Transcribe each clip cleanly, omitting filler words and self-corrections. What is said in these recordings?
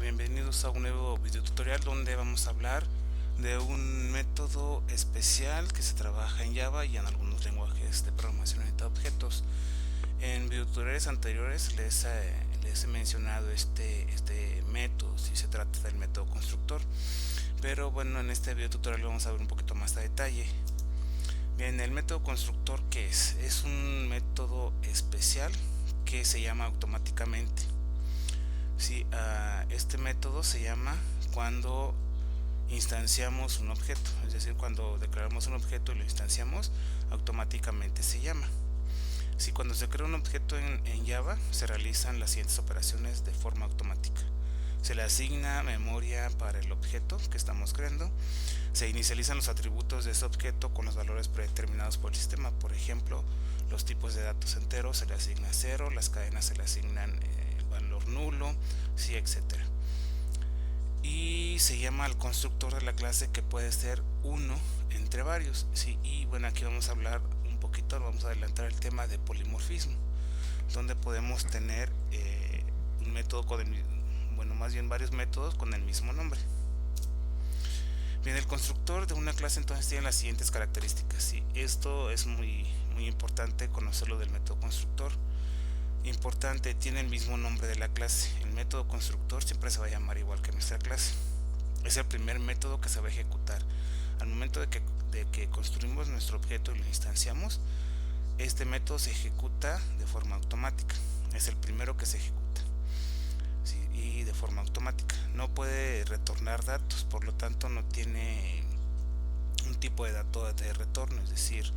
bienvenidos a un nuevo video tutorial donde vamos a hablar de un método especial que se trabaja en Java y en algunos lenguajes de programación orientada a objetos. En videotutoriales anteriores les he mencionado este método, si se trata del método constructor, pero bueno, en este video tutorial vamos a ver un poquito más a detalle. Bien, el método constructor, ¿qué es? Es un método especial que se llama automáticamente. Sí, este método se llama cuando instanciamos un objeto, es decir, cuando declaramos un objeto y lo instanciamos, automáticamente se llama. Si cuando se crea un objeto en Java, se realizan las siguientes operaciones de forma automática. Se le asigna memoria para el objeto que estamos creando, se inicializan los atributos de ese objeto con los valores predeterminados por el sistema. Por ejemplo, los tipos de datos enteros se le asigna 0, las cadenas se le asignan valor nulo, sí, etcétera. Y se llama al constructor de la clase, que puede ser uno entre varios, sí. Y bueno, aquí vamos a hablar un poquito, vamos a adelantar el tema de polimorfismo, donde podemos tener un método más bien varios métodos con el mismo nombre. Bien, el constructor de una clase entonces tiene las siguientes características, ¿sí? Esto es muy importante conocerlo del método constructor. Importante, tiene el mismo nombre de la clase. El método constructor siempre se va a llamar igual que nuestra clase. Es el primer método que se va a ejecutar. Al momento de que construimos nuestro objeto y lo instanciamos, este método se ejecuta de forma automática. Es el primero que se ejecuta, ¿sí? Y de forma automática. No puede retornar datos, por lo tanto no tiene un tipo de dato de retorno, es decir,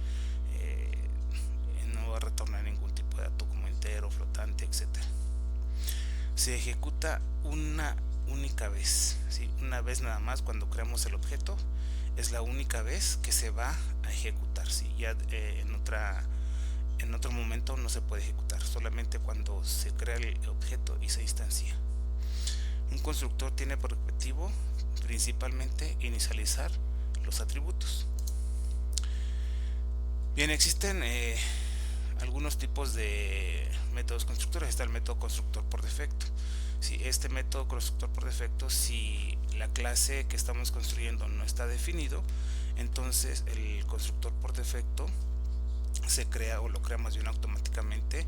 no va a retornar ningún tipo de dato como entero, flotante, etcétera. Se ejecuta una única vez, ¿sí? Una vez nada más. Cuando creamos el objeto es la única vez que se va a ejecutar, ¿sí? Ya en otro momento no se puede ejecutar, solamente cuando se crea el objeto y se instancia. Un constructor tiene por objetivo principalmente inicializar los atributos. Bien, existen algunos tipos de métodos constructores. Está el método constructor por defecto. Si este método constructor por defecto, si la clase que estamos construyendo no está definido, entonces el constructor por defecto se crea, o lo crea más bien automáticamente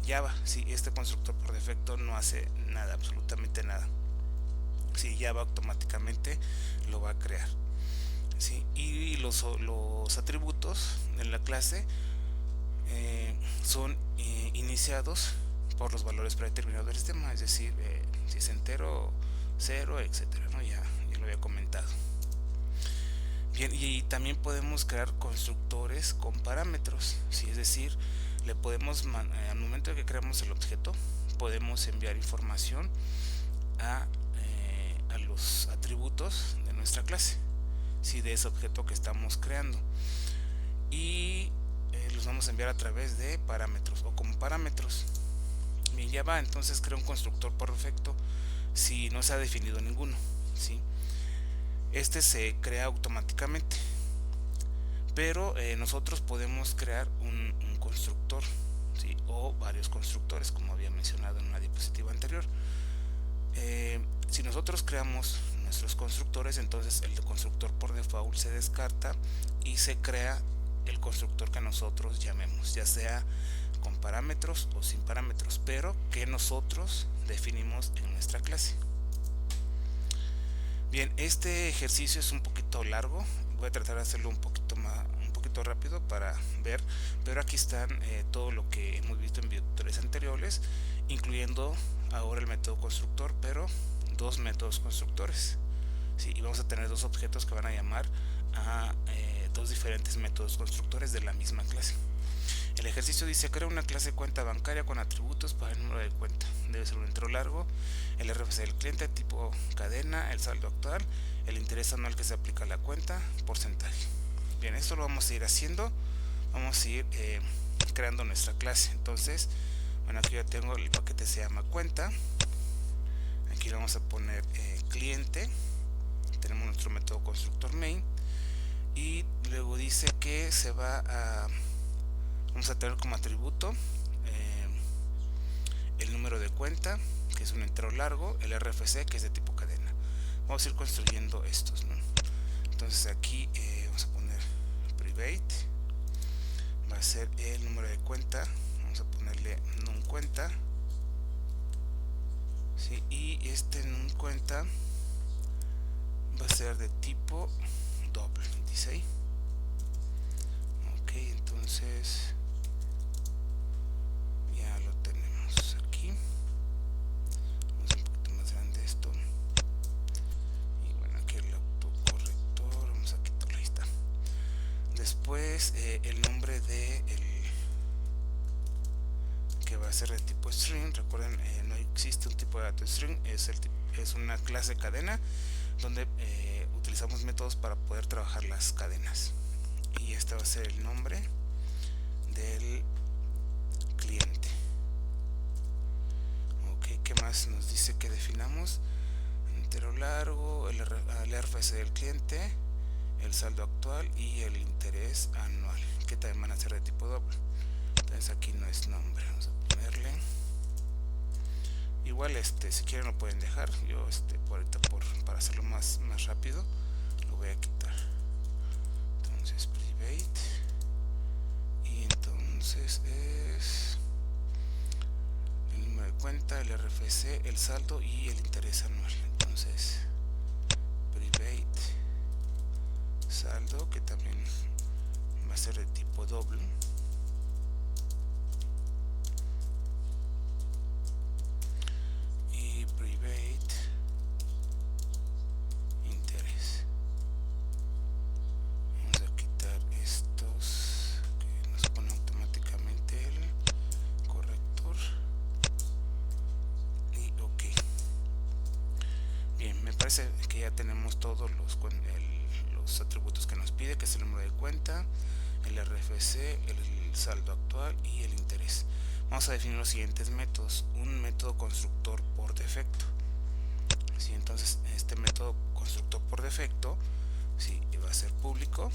Java. Si este constructor por defecto no hace nada, absolutamente nada, si Java automáticamente lo va a crear, ¿sí? Y los atributos de la clase son iniciados por los valores predeterminados del sistema, es decir, si es entero, 0, etcétera, ¿no? Ya lo había comentado. Bien, y también podemos crear constructores con parámetros, ¿sí? Es decir, le podemos al momento de que creamos el objeto, podemos enviar información a los atributos de nuestra clase, ¿sí? De ese objeto que estamos creando, y los vamos a enviar a través de parámetros o como parámetros. Bien, ya va, entonces crea un constructor por defecto si no se ha definido ninguno, ¿sí? Este se crea automáticamente, pero nosotros podemos crear un constructor, ¿sí? O varios constructores, como había mencionado en una diapositiva anterior. Si nosotros creamos nuestros constructores, entonces el constructor por default se descarta y se crea el constructor que nosotros llamemos, ya sea con parámetros o sin parámetros, pero que nosotros definimos en nuestra clase. Bien, este ejercicio es un poquito largo, voy a tratar de hacerlo un poquito rápido para ver, pero aquí están todo lo que hemos visto en videotutoriales anteriores, incluyendo ahora el método constructor, pero dos métodos constructores, ¿sí? Y vamos a tener dos objetos que van a llamar a dos diferentes métodos constructores de la misma clase. El ejercicio dice: crea una clase cuenta bancaria con atributos para el número de cuenta. Debe ser un entero largo, el RFC del cliente, tipo cadena, el saldo actual, el interés anual que se aplica a la cuenta, porcentaje. Bien, esto lo vamos a ir haciendo, vamos a ir creando nuestra clase. Entonces, bueno, aquí ya tengo el paquete, se llama cuenta. Aquí le vamos a poner cliente. Tenemos nuestro método constructor main, y luego dice que se va a vamos a tener como atributo el número de cuenta, que es un entero largo, el RFC, que es de tipo cadena. Vamos a ir construyendo estos, ¿no? Entonces aquí vamos a poner private, va a ser el número de cuenta, vamos a ponerle num cuenta, ¿sí? Y este num cuenta va a ser de tipo doble, dice ahí. Ok, entonces ya lo tenemos aquí. Vamos a un poquito más grande esto. Y bueno, aquí el autocorrector, vamos a quitarlo, ahí está. Después el nombre de el que va a ser de tipo string. Recuerden, no existe un tipo de dato string, es una clase cadena donde utilizamos métodos para poder trabajar las cadenas. Y este va a ser el nombre del cliente. Ok, ¿qué más nos dice que definamos? Entero largo, el RFC del cliente, el saldo actual y el interés anual, que también van a ser de tipo doble. Entonces aquí no es nombre, vamos a ponerle igual, si quieren lo pueden dejar. Yo por ahorita para hacerlo más rápido lo voy a quitar. Entonces private, y entonces es el número de cuenta, el RFC, el saldo y el interés anual. Entonces private saldo, que también va a ser de tipo doble, y private interés. Vamos a quitar estos que nos pone automáticamente el corrector. Y ok, bien, me parece que ya tenemos todos los atributos que nos pide, que es el número de cuenta, el RFC, el saldo actual y el interés. Vamos a definir los siguientes métodos. Un método constructor por defecto, ¿sí? Entonces este método constructor por defecto, ¿sí?, va a ser público,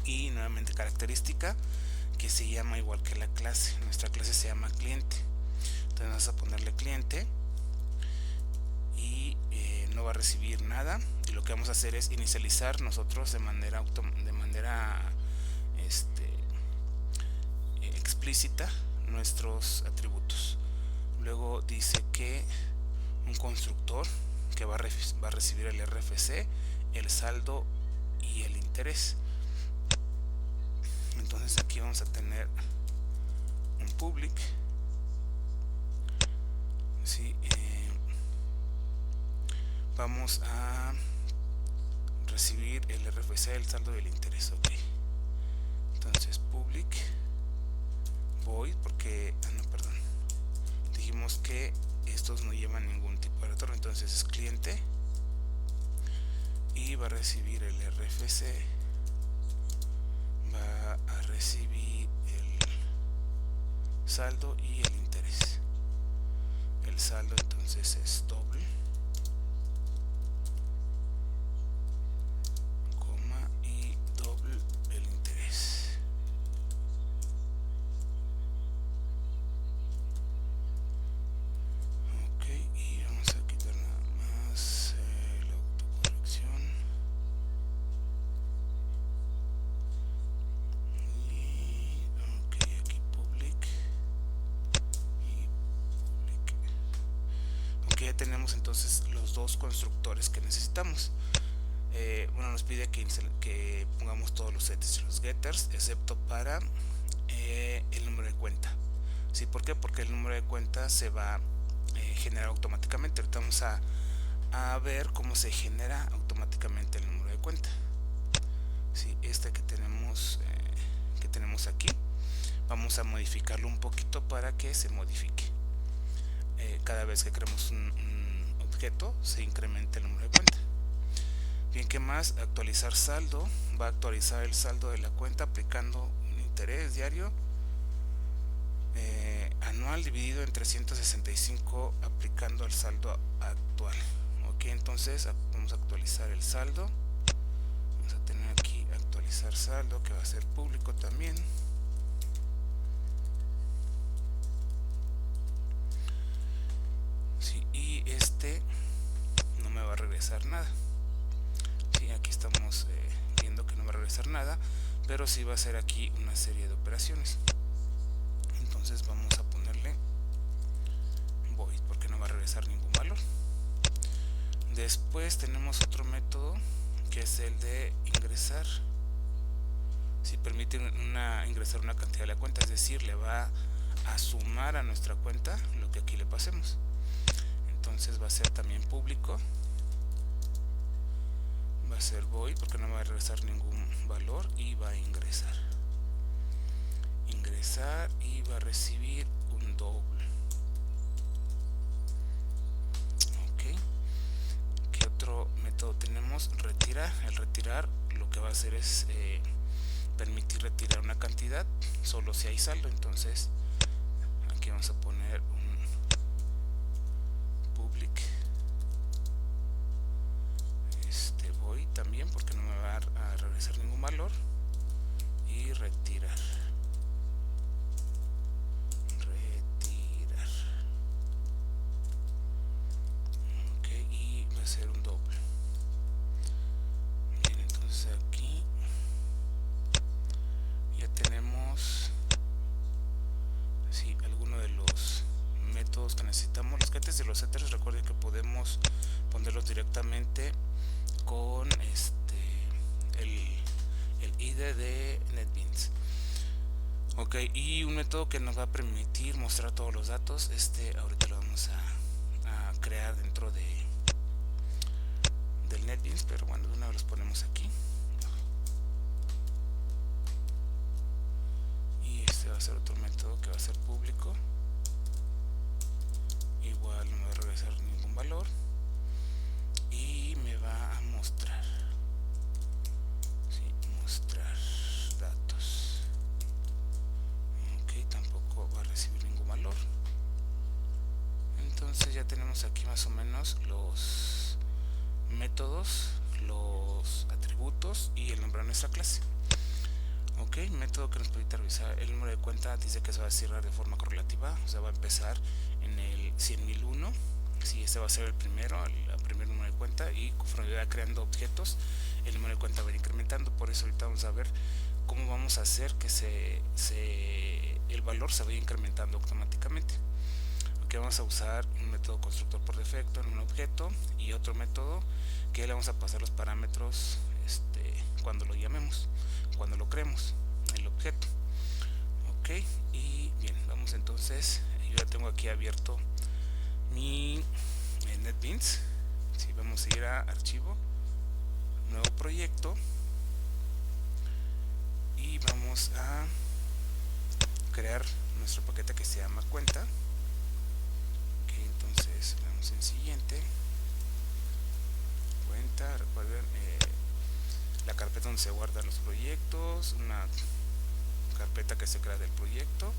y nuevamente característica que se llama igual que la clase. Nuestra clase se llama cliente, entonces vamos a ponerle cliente, y no va a recibir nada, y lo que vamos a hacer es inicializar nosotros de manera explícita nuestros atributos. Luego dice que un constructor que va a recibir el RFC, el saldo y el interés. Entonces aquí vamos a tener un public, ¿sí? Vamos a recibir el RFC, el saldo y el interés. Ok, entonces public void, porque no, perdón, dijimos que estos no llevan ningún tipo de retorno, entonces es cliente, y va a recibir el RFC, va a recibir el saldo y el interés. El saldo entonces es doble, coma, y doble el interés. Ok, y vamos a quitar nada más la autocorrección. Y ok, aquí public y public. Ok, ya tenemos entonces los dos constructores que necesitamos. Bueno, nos pide que pongamos todos los sets y los getters, excepto para el número de cuenta. ¿Sí? ¿Por qué? Porque el número de cuenta se va a generar automáticamente. Ahorita vamos a ver cómo se genera automáticamente el número de cuenta. ¿Sí? Este que tenemos aquí, vamos a modificarlo un poquito para que se modifique. Cada vez que creemos un objeto, se incrementa el número de cuenta. Bien, ¿qué más? Actualizar saldo. Va a actualizar el saldo de la cuenta aplicando un interés diario anual dividido en 365, aplicando el saldo actual. Ok, entonces vamos a actualizar el saldo. Vamos a tener aquí actualizar saldo, que va a ser público también. este no me va a regresar nada. Sí, aquí estamos viendo que no va a regresar nada, pero sí va a hacer aquí una serie de operaciones. Entonces vamos a ponerle void porque no va a regresar ningún valor. Después tenemos otro método que es el de ingresar. Si permite ingresar una cantidad de la cuenta, es decir, le va a sumar a nuestra cuenta lo que aquí le pasemos. Entonces va a ser también público, va a ser void porque no va a regresar ningún valor y va a ingresar y va a recibir un doble. Ok, ¿qué otro método tenemos? Retirar. El retirar lo que va a hacer es permitir retirar una cantidad solo si hay saldo. Entonces aquí vamos a poner un public void también porque no me va a regresar ningún valor y retirar. Ok, y va a ser un doble. Bien, entonces aquí ya tenemos alguno de los métodos que necesitamos. Los geters y los setters, recuerden que podemos ponerlos directamente con el IDE de NetBeans. Ok, y un método que nos va a permitir mostrar todos los datos, ahorita lo vamos a crear dentro del NetBeans, pero bueno, de una vez los ponemos aquí. Y va a ser otro método que va a ser público. Igual no me va a regresar ningún valor y me va a mostrar mostrar datos. Ok, tampoco va a recibir ningún valor. Entonces ya tenemos aquí más o menos los métodos, los atributos y el nombre de nuestra clase. Ok, método que nos permite revisar el número de cuenta. Dice que se va a cerrar de forma correlativa, o sea, va a empezar en el 100.001. Si este va a ser el primero, el primer número de cuenta, y conforme va creando objetos, el número de cuenta va a ir incrementando. Por eso ahorita vamos a ver cómo vamos a hacer que el valor se vaya incrementando automáticamente. Ok, vamos a usar un método constructor por defecto en un objeto y otro método que le vamos a pasar los parámetros cuando lo llamemos, cuando lo creemos, el objeto. Ok, y bien, vamos entonces, yo ya tengo aquí abierto mi NetBeans. Vamos a ir a archivo, nuevo proyecto, y vamos a crear nuestro paquete que se llama cuenta. Ok, entonces vamos en siguiente, cuenta. Recuerden la carpeta donde se guardan los proyectos, una carpeta que se crea del proyecto,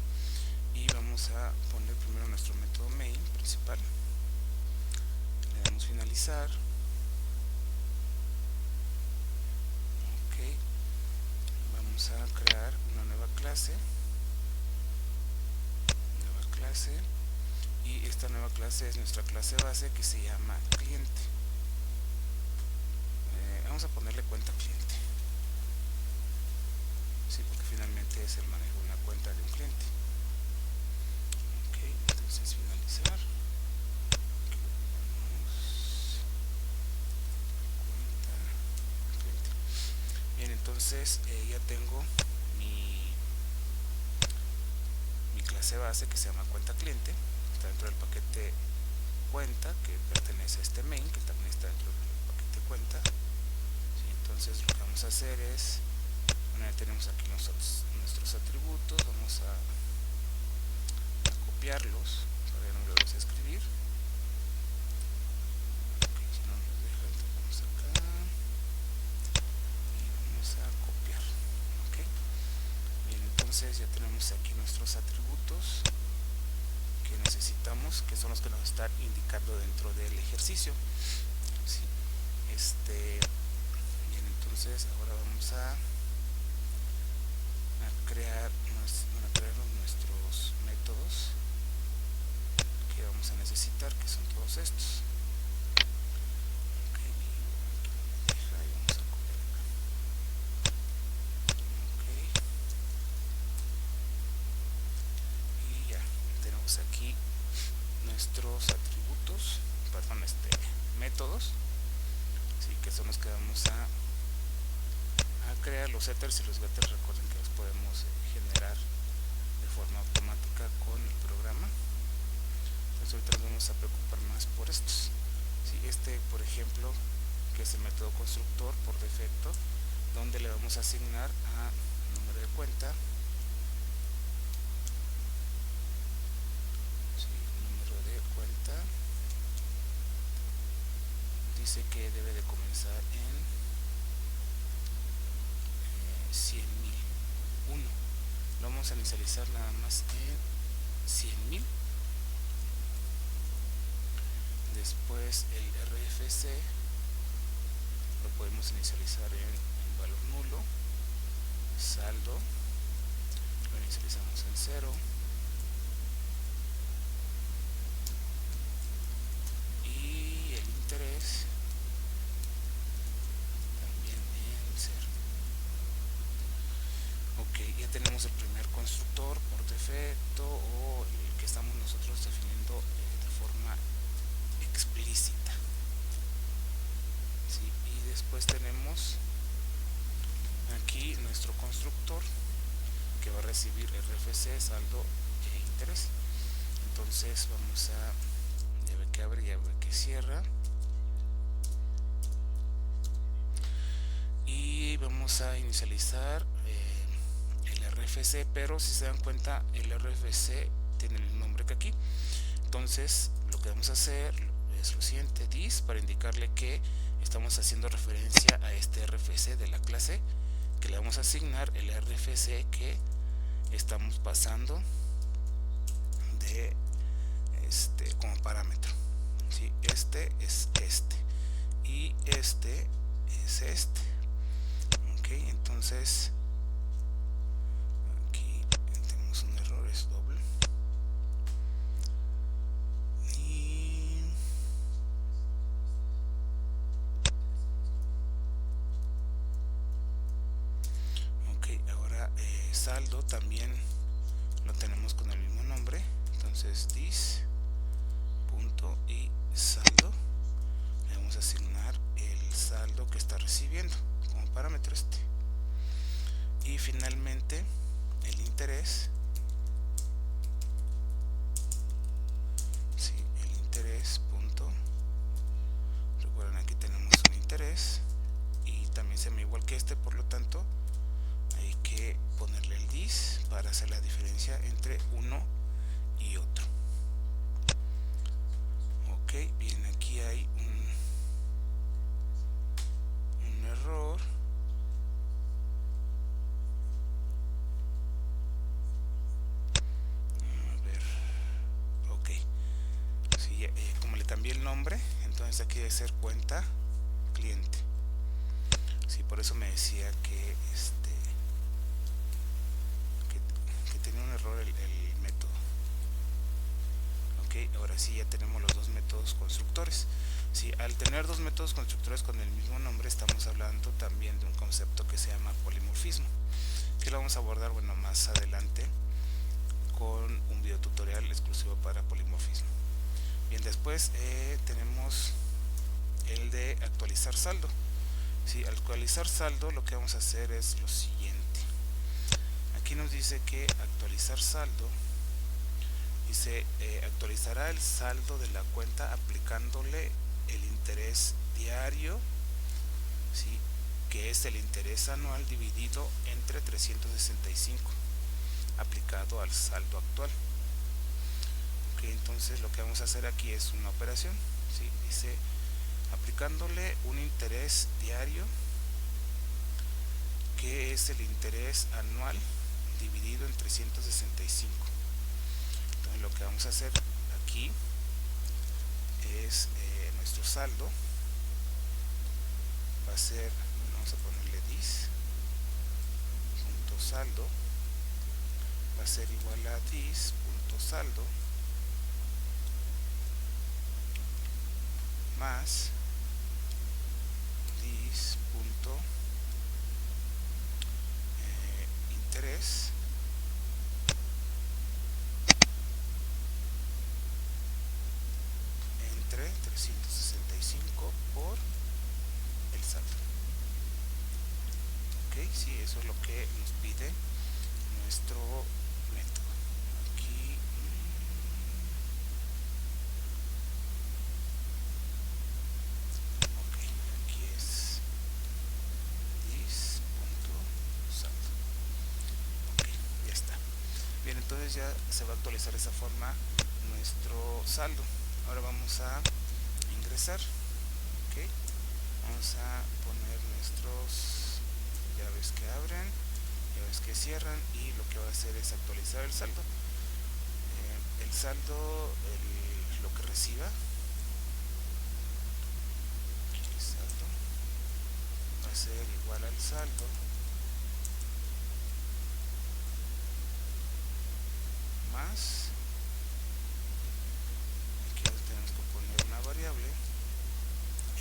y vamos a poner primero nuestro método main principal. Le damos finalizar. Ok, vamos a crear una nueva clase, y esta nueva clase es nuestra clase base que se llama cliente. Vamos a ponerle cuenta cliente, porque finalmente es el manejo de una cuenta de un cliente. Ok, entonces finalizar. Bien, entonces ya tengo mi clase base que se llama cuenta cliente. Está dentro del paquete cuenta que pertenece a este main, que también está dentro del paquete cuenta. Entonces lo que vamos a hacer es, ya tenemos aquí nuestros atributos, vamos a copiarlos para que no lo vamos a escribir. Okay, si no nos deja, entonces vamos acá y vamos a copiar. Okay. Bien, entonces ya tenemos aquí nuestros atributos que necesitamos, que son los que nos están indicando dentro del ejercicio. ¿Sí? Bien, entonces ahora vamos a crear nuestros métodos que vamos vamos a necesitar, que son todos estos. Okay, y vamos a copiar acá. Okay. Y ya tenemos aquí nuestros atributos, perdón, métodos, ¿sí? Que son los que vamos a crear. Los setters y los getters, recuerden que los podemos generar de forma automática con el programa. Entonces ahorita nos vamos a preocupar más por estos, ¿sí? Por ejemplo, que es el método constructor por defecto, donde le vamos a asignar a número de cuenta, ¿sí? Número de cuenta dice que debe de comenzar en 100.000, 1. Lo vamos a inicializar nada más en 100.000. Después el RFC lo podemos inicializar en valor nulo. Saldo lo inicializamos en 0. Y el interés también en 0. Ok, ya tenemos el primer constructor por defecto, o el que estamos nosotros definiendo de forma explícita, ¿sí? Y después tenemos aquí nuestro constructor que va a recibir RFC, saldo e interés. Entonces vamos a, ya ve que abre, ya ve que cierra, y vamos a inicializar el RFC, pero si se dan cuenta el RFC tiene el nombre que aquí. Entonces lo que vamos a hacer es lo siguiente: this, para indicarle que estamos haciendo referencia a este RFC de la clase, que le vamos a asignar el RFC que estamos pasando de como parámetro, ¿sí? Este es este y este es este. Ok, entonces aquí tenemos un error, es doble. Saldo también lo tenemos con el mismo nombre, entonces this punto y saldo, le vamos a asignar el saldo que está recibiendo como parámetro y finalmente el interés, sí, el interés punto, recuerden aquí tenemos un interés y también se llama igual que por lo tanto hay que ponerle el this para hacer la diferencia entre uno y otro. Ok, bien, aquí hay un error. A ver, ok, sí, como le cambié el nombre, entonces aquí debe ser cuenta cliente. Sí, por eso me decía que tenía un error el método. Ok, ahora sí ya tenemos los dos métodos constructores. Sí, al tener dos métodos constructores con el mismo nombre, estamos hablando también de un concepto que se llama polimorfismo, que lo vamos a abordar, bueno, más adelante con un video tutorial exclusivo para polimorfismo. Bien, después tenemos el de actualizar saldo. Sí, al actualizar saldo lo que vamos a hacer es lo siguiente. Aquí nos dice que actualizar saldo, dice actualizará el saldo de la cuenta aplicándole el interés diario, ¿sí? Que es el interés anual dividido entre 365 aplicado al saldo actual. Ok, entonces lo que vamos a hacer aquí es una operación, ¿sí? Dice aplicándole un interés diario que es el interés anual dividido en 365. Entonces lo que vamos a hacer aquí es nuestro saldo va a ser, vamos a ponerle this punto saldo, va a ser igual a this punto saldo más dis punto interés entre 365 por el saldo. Ok, sí, eso es lo que nos pide nuestro método. Aquí ok, aquí es dis.saldo. Ok, ya está. Bien, entonces ya se va a actualizar de esa forma nuestro saldo. Ahora vamos a ingresar. Ok, vamos a poner nuestros llaves que abren, llaves que cierran, y lo que va a hacer es actualizar el saldo. El saldo, lo que reciba, aquí el saldo va a ser igual al saldo más, aquí tenemos que poner una variable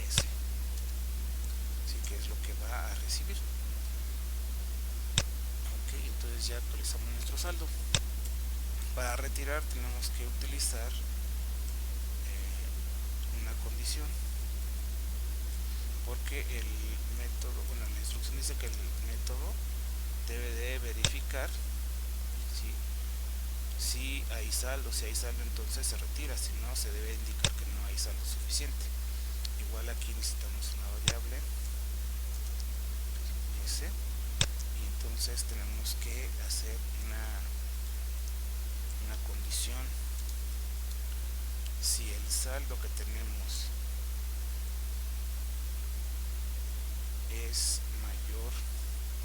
s, así que es lo que va a recibir. Ok, entonces ya actualizamos nuestro saldo. Para retirar tenemos que utilizar una condición, porque el método, bueno, la instrucción dice que el método debe de verificar si hay saldo. Si hay saldo, entonces se retira; si no, se debe indicar que no hay saldo suficiente. Igual aquí necesitamos una variable s, y entonces tenemos que hacer una condición. Si el saldo que tenemos es mayor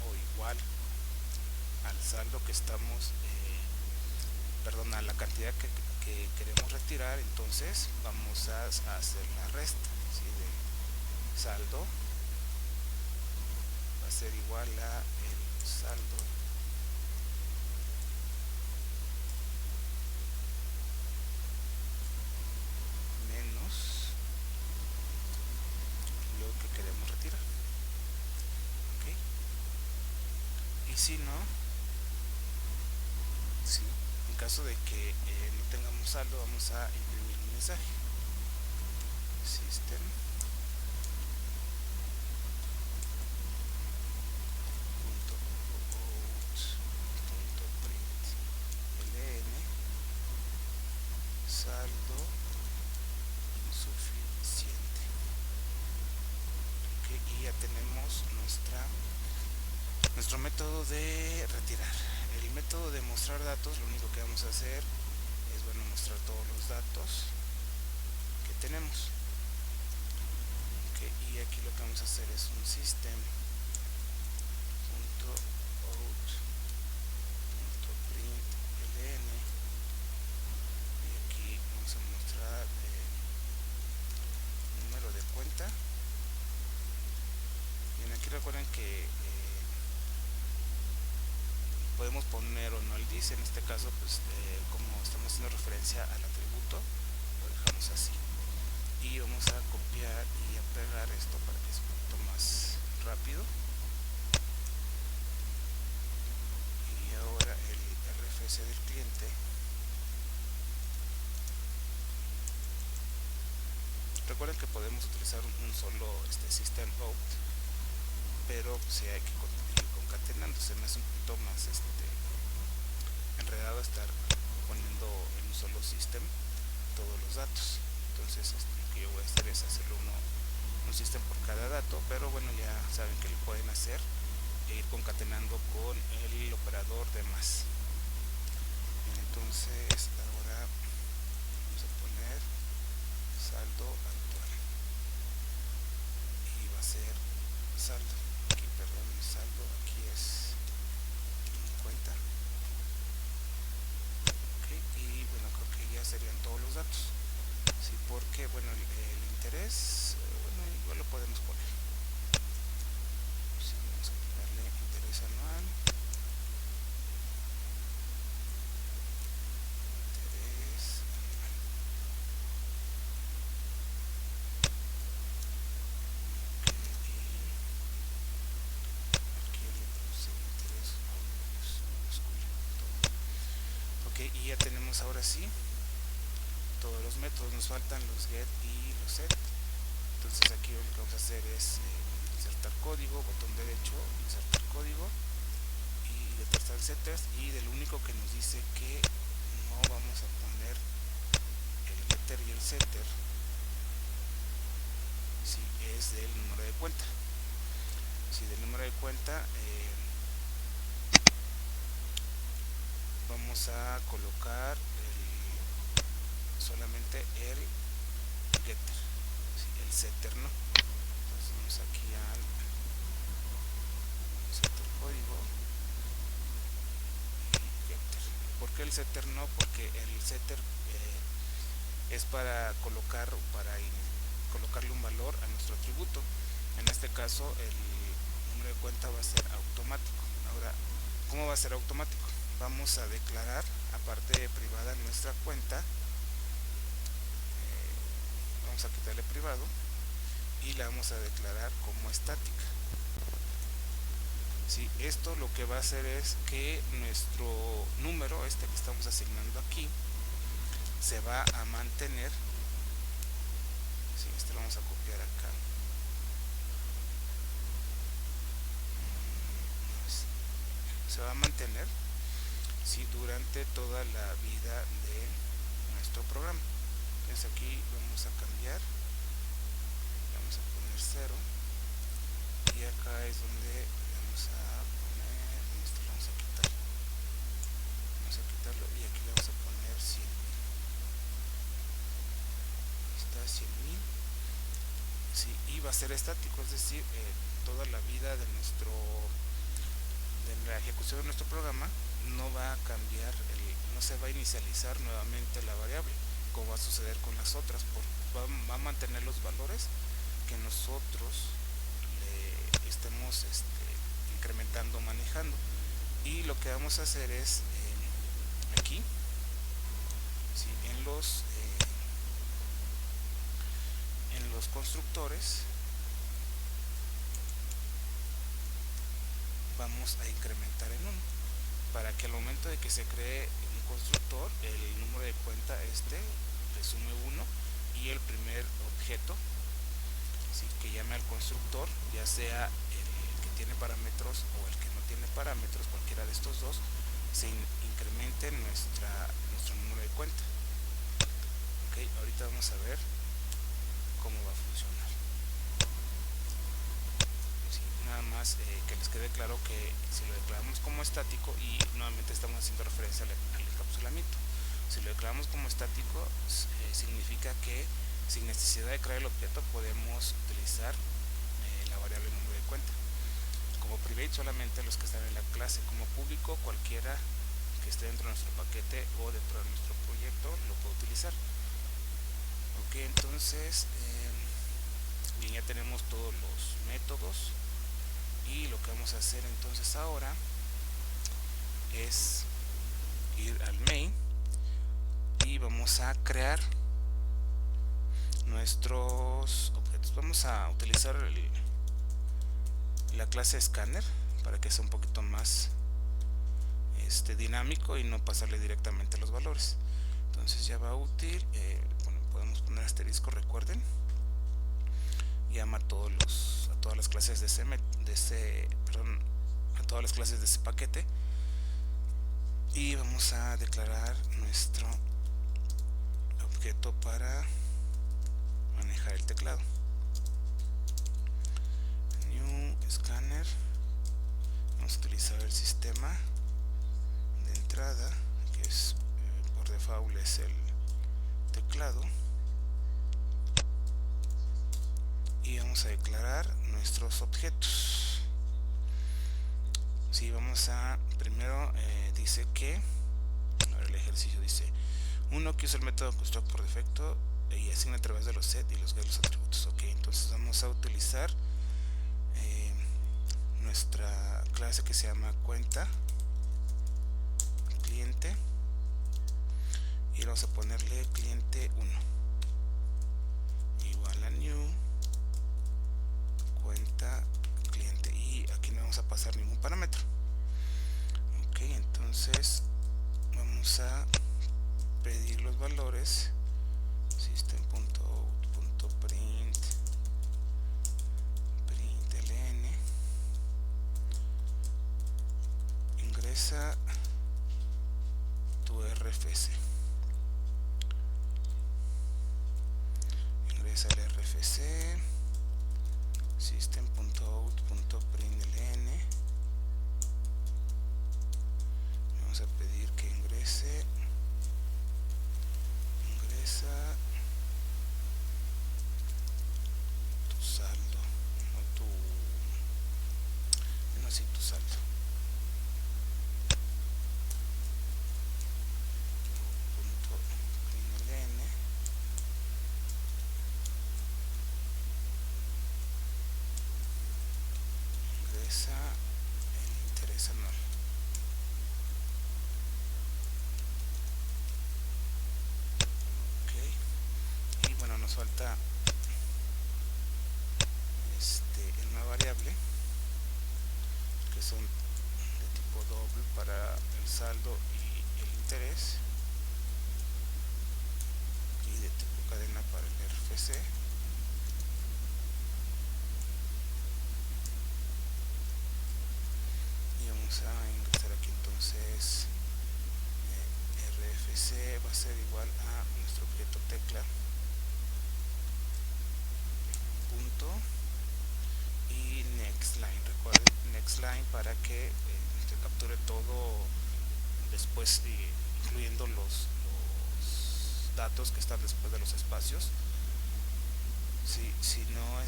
o igual al saldo que estamos, perdón, a la cantidad que queremos retirar, entonces vamos a hacer la resta, ¿sí? De saldo va a ser igual a el saldo menos lo que queremos retirar. ¿Ok? Y si no, ¿sí?, en caso de que no tengamos saldo, vamos a imprimir un mensaje: system.out.println saldo insuficiente. Okay, y ya tenemos nuestro método de retirar. El método de mostrar datos, lo único que vamos a hacer es, bueno, mostrar todos los datos que tenemos. Okay, y aquí lo que vamos a hacer es un system.out.println, y aquí vamos a mostrar número de cuenta. Bien, aquí recuerden que podemos poner o no el dis. En este caso, pues como estamos haciendo referencia al atributo, lo dejamos así. Y vamos a copiar y a pegar esto para que sea un poquito más rápido. Y ahora el RFC del cliente, recuerden que podemos utilizar un solo system out, pero si hay que ir concatenando. Se me hace un poquito más enredado estar poniendo en un solo system todos los datos. Entonces lo que yo voy a hacer es hacerlo un system por cada dato, pero bueno, ya saben que lo pueden hacer e ir concatenando con el operador de más. Entonces ahora vamos a poner saldo actual, y va a ser saldo, aquí, perdón, el saldo aquí es cuenta. Okay, y bueno, creo que ya serían todos los datos. Sí, porque bueno, el interés, bueno, igual lo podemos poner. Sí, vamos a ponerle interés anual, interés anual. y ya tenemos ahora sí todos los métodos. Nos faltan los get y los set. Entonces aquí lo que vamos a hacer es insertar código, botón derecho, insertar código y detectar setters, y del único que nos dice que no vamos a poner el getter y el setter si es del número de cuenta. Si del número de cuenta vamos a colocar solamente el getter, el setter no. Entonces vamos aquí al setter código y getter. ¿Por qué el setter no? Porque el setter es para colocarle un valor a nuestro atributo. En este caso el número de cuenta va a ser automático. Ahora, ¿cómo va a ser automático? Vamos a declarar aparte privada nuestra cuenta, vamos a quitarle privado y la vamos a declarar como estática. ¿Sí? Esto lo que va a hacer es que nuestro número, que estamos asignando aquí, se va a mantener. ¿Sí? Lo vamos a copiar acá. Se va a mantener, ¿sí?, durante toda la vida de nuestro programa. Entonces aquí vamos a cambiar, vamos a poner 0 y acá es donde vamos a poner, esto lo vamos a quitar, vamos a quitarlo y aquí le vamos a poner 100.000. Está 100.000, ¿sí? Y va a ser estático, es decir, toda la vida de la ejecución de nuestro programa no va a cambiar, no se va a inicializar nuevamente la variable, como va a suceder con las otras, va a mantener los valores que nosotros le estemos incrementando, manejando. Y lo que vamos a hacer es aquí, ¿sí?, en los constructores vamos a incrementar en 1 para que al momento de que se cree un constructor, el número de cuenta resume 1 y el primer objeto, ¿sí?, que llame al constructor, ya sea el que tiene parámetros o el que no tiene parámetros, cualquiera de estos dos, se incremente nuestro número de cuenta. Ok, ahorita vamos a ver cómo va a funcionar. Sí, nada más que les quede claro que si lo declaramos como estático, y nuevamente estamos haciendo referencia al encapsulamiento, si lo declaramos como estático significa que sin necesidad de crear el objeto podemos utilizar la variable número de cuenta. Como private solamente los que están en la clase, como público cualquiera que esté dentro de nuestro paquete o dentro de nuestro proyecto lo puede utilizar. Ok, entonces bien, ya tenemos todos los métodos y lo que vamos a hacer entonces ahora es ir al main y vamos a crear nuestros objetos. Vamos a utilizar la clase scanner para que sea un poquito más dinámico y no pasarle directamente los valores. Entonces ya va útil, bueno, podemos poner asterisco, recuerden, llama a todas las clases de a todas las clases de ese paquete, y vamos a declarar nuestro objeto para manejar el teclado. New scanner, vamos a utilizar el sistema de entrada, que es por default es el teclado, y vamos a declarar nuestros objetos. Si vamos a primero dice que ahora el ejercicio dice 1 que usa el método construct por defecto y asigna a través de los set y los get los atributos. Ok, entonces vamos a utilizar nuestra clase que se llama cuenta cliente y vamos a ponerle cliente 1 igual a new cuenta cliente, y aquí no vamos a pasar ningún parámetro. Ok, entonces vamos a pedir los valores system.out.print println ingresa tu RFC, ingresa el RFC system.out.println. Vamos a pedir que ingresa tu saldo, no tu, no, sí, tu saldo. .println ingresa el interés anual. Y bueno, nos falta una variable que son de tipo doble para el saldo y el interés, y de tipo cadena para el RFC. Y vamos a ingresar aquí entonces RFC va a ser igual a nuestro objeto tecla punto y next line. Recuerden, next line para que se capture todo después, incluyendo los datos que están después de los espacios. Si no,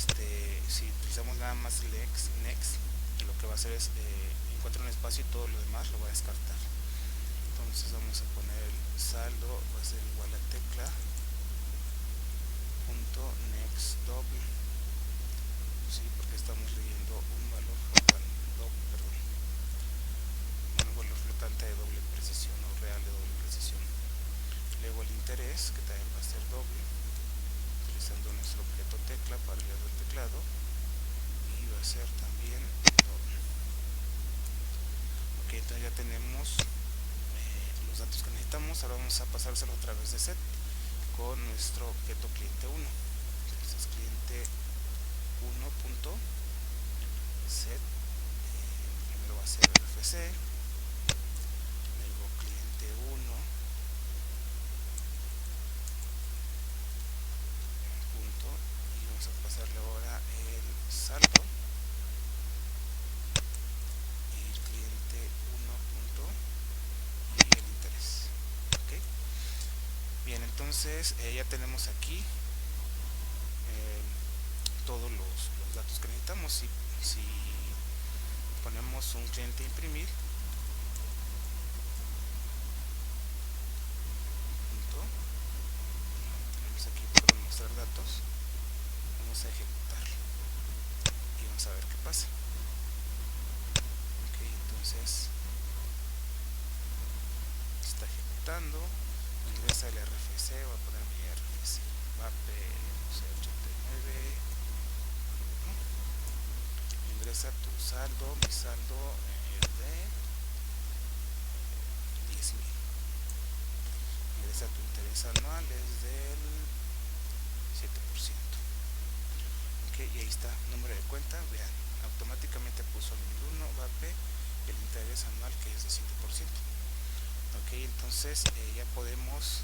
si utilizamos nada más next, lo que va a hacer es encuentra un espacio y todo lo demás lo va a descartar. Entonces vamos a poner el saldo, va a ser igual a tecla punto next doble, sí, porque estamos leyendo un valor flotante, un valor flotante de doble precisión o real de doble precisión. Luego el interés, que también va a ser doble, utilizando nuestro objeto tecla para leer el teclado, y va a ser también doble. Ok, entonces ya tenemos los datos que necesitamos. Ahora vamos a pasárselo a través de set con nuestro objeto cliente 1. Entonces cliente 1.set, primero va a ser RFC, luego cliente 1 punto, y vamos a pasarle ahora el saldo, y el cliente 1 punto y el interés. Okay. Bien, entonces ya tenemos aquí todos los datos que necesitamos. Si ponemos un cliente imprimir punto, tenemos aquí para mostrar datos, vamos a ejecutarlo y vamos a ver qué pasa. Ok, entonces está ejecutando, ingresa el RFC, voy a poner mi RFC VAP 89, ingresa tu saldo, mi saldo es de 10,000, ingresa tu interés anual, es del 7%. Ok, y ahí está, número de cuenta, vean, automáticamente puso el 1001 VAP y el interés anual, que es de 7%. Ok, entonces ya podemos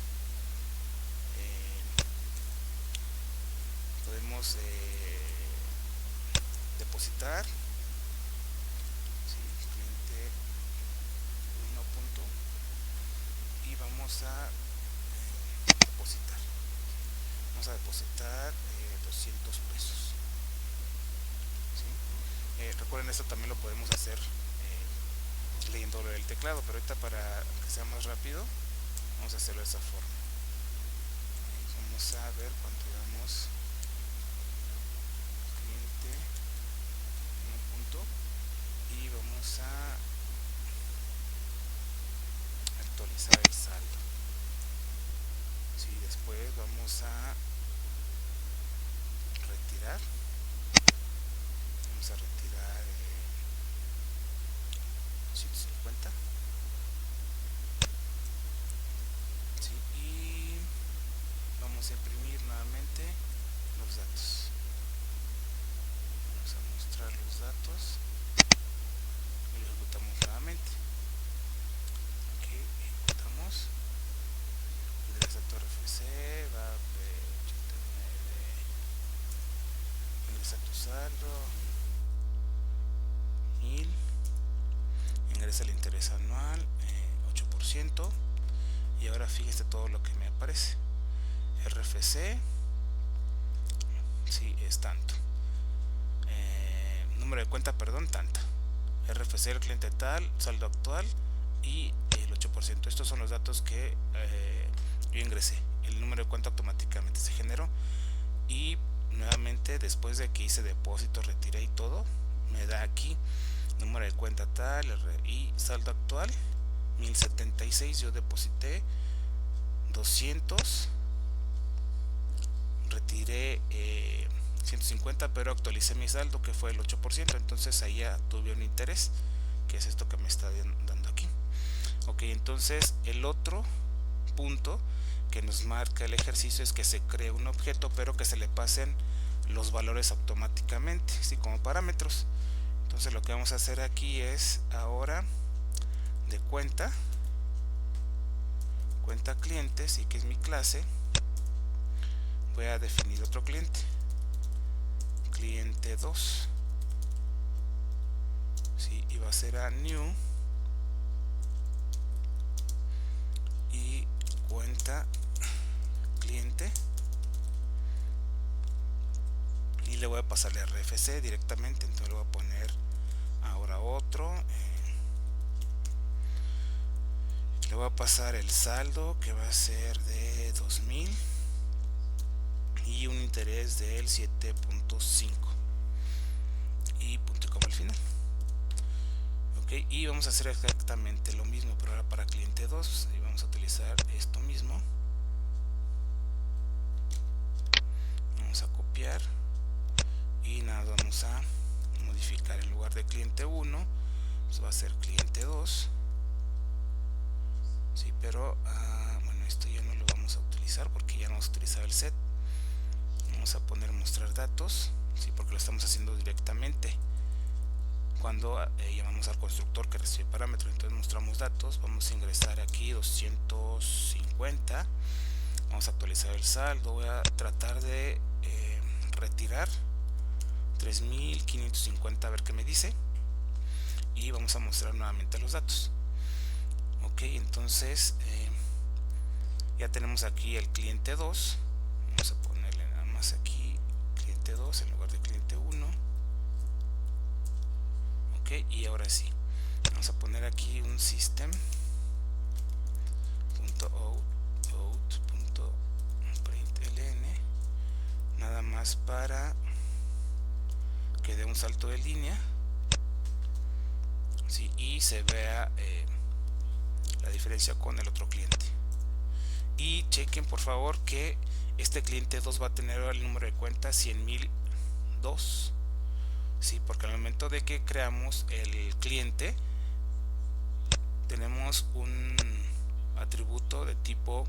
depositar, ¿sí? Cliente 1 punto, y vamos a depositar. Vamos a depositar 200 pesos. ¿Sí? Recuerden, esto también lo podemos hacer leyéndolo del teclado, pero ahorita para que sea más rápido vamos a hacerlo de esa forma. Vamos a ver cuánto llevamos. Cliente 1 punto, y vamos a actualizar el saldo. Sí, después vamos a retirar, vamos a retirar 150, ¿sí? Y vamos a imprimir nuevamente los datos. Vamos a mostrar los datos y lo ejecutamos nuevamente. Ok, ejecutamos. Ingresa tu RFC, va a 89. Ingresa tu saldo, 1000. Ingresa el interés anual, 8%. Y ahora fíjese todo lo que me aparece. RFC, sí, es tanto. Número de cuenta, perdón, tanto. RFC del cliente tal, saldo actual y el 8%. Estos son los datos que yo ingresé. El número de cuenta automáticamente se generó. Y nuevamente, después de que hice depósito, retiré y todo, me da aquí número de cuenta tal y saldo actual 1076. Yo deposité 200, retiré 150, pero actualicé mi saldo, que fue el 8%. Entonces ahí ya tuve un interés, que es esto que me está dando aquí. Ok, entonces el otro punto que nos marca el ejercicio es que se cree un objeto, pero que se le pasen los valores automáticamente, ¿sí? Como parámetros. Entonces lo que vamos a hacer aquí es, ahora de cuenta clientes, y que es mi clase, voy a definir otro cliente 2, ¿sí? Y va a ser a new y cuenta cliente, y le voy a pasar el RFC directamente. Entonces le voy a poner ahora otro, le voy a pasar el saldo, que va a ser de 2000 y un interés del 7.5 y punto y coma al final. Ok, y vamos a hacer exactamente lo mismo, pero ahora para cliente 2, y vamos a utilizar esto mismo. Vamos a copiar y nada, vamos a modificar. En lugar de cliente 1, pues va a ser cliente 2. Sí, pero bueno, esto ya no lo vamos a utilizar porque ya no vamos a utilizar el set. Vamos a poner mostrar datos, sí, porque lo estamos haciendo directamente cuando llamamos al constructor que recibe parámetros. Entonces mostramos datos, vamos a ingresar aquí 250, vamos a actualizar el saldo, voy a tratar de retirar 3550, a ver qué me dice, y vamos a mostrar nuevamente los datos. Ok, entonces ya tenemos aquí el cliente 2. Vamos a ponerle nada más aquí cliente 2 en lugar de cliente 1. Ok, y ahora sí, vamos a poner aquí un system.out.println, nada más para que dé un salto de línea, ¿sí? Y se vea la diferencia con el otro cliente. Y chequen por favor que este cliente 2 va a tener el número de cuenta 100.002, ¿sí? Porque al momento de que creamos el cliente tenemos un atributo de tipo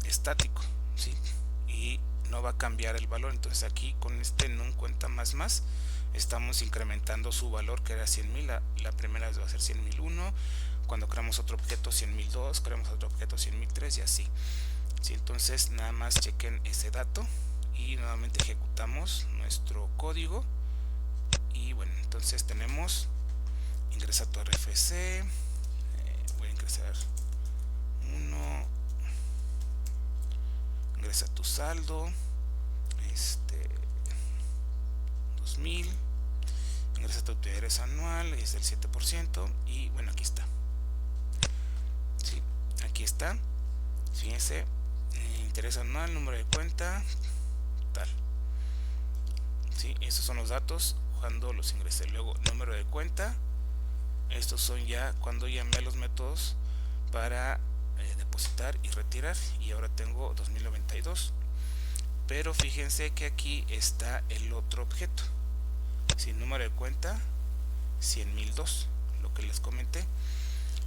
estático, ¿sí? Y no va a cambiar el valor. Entonces aquí con este num cuenta más estamos incrementando su valor, que era 100.000. La primera vez va a ser 100.001. Cuando creamos otro objeto 100.002, creamos otro objeto 100.003 y así, ¿sí? Entonces nada más chequen ese dato y nuevamente ejecutamos nuestro código. Y bueno, entonces tenemos ingresa tu RFC, voy a ingresar 1, ingresa tu saldo, 2000, ingresa tu interés anual, es del 7%, y bueno, aquí está. Sí, aquí está. Fíjense, interés anual, número de cuenta, tal. Sí, esos son los datos cuando los ingresé. Luego, número de cuenta. Estos son ya cuando llamé a los métodos para depositar y retirar, y ahora tengo 2092. Pero fíjense que aquí está el otro objeto, sin número de cuenta 100.002, lo que les comenté.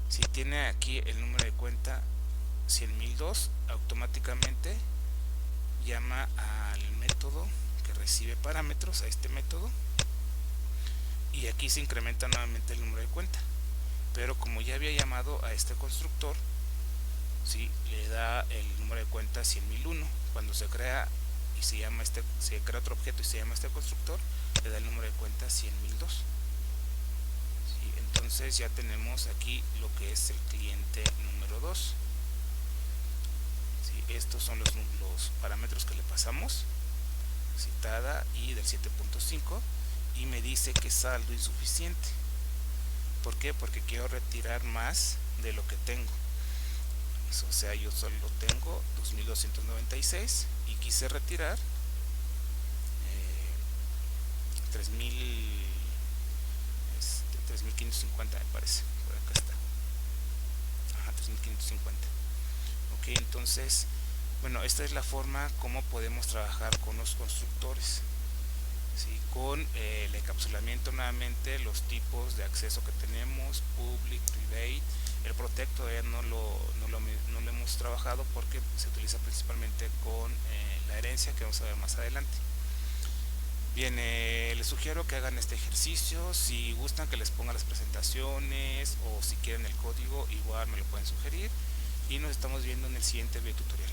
Si tiene aquí el número de cuenta 100.002 automáticamente llama al método que recibe parámetros, a este método, y aquí se incrementa nuevamente el número de cuenta, pero como ya había llamado a este constructor, ¿sí?, le da el número de cuenta 100.001. Cuando se crea y se crea otro objeto y se llama este constructor, le da el número de cuenta 100.002. ¿Sí? Entonces ya tenemos aquí lo que es el cliente número 2. ¿Sí? Estos son los parámetros que le pasamos, citada y del 7.5, y me dice que saldo insuficiente. ¿Por qué? Porque quiero retirar más de lo que tengo. O sea, yo solo tengo 2.296 y quise retirar 3.550, me parece. Por acá está. Ajá, 3.550. Ok, entonces, bueno, esta es la forma como podemos trabajar con los constructores. ¿Sí? Con el encapsulamiento, nuevamente, los tipos de acceso que tenemos: public, private. El protect todavía no lo hemos trabajado porque se utiliza principalmente con la herencia, que vamos a ver más adelante. Bien, les sugiero que hagan este ejercicio. Si gustan que les ponga las presentaciones o si quieren el código, igual me lo pueden sugerir, y nos estamos viendo en el siguiente video tutorial.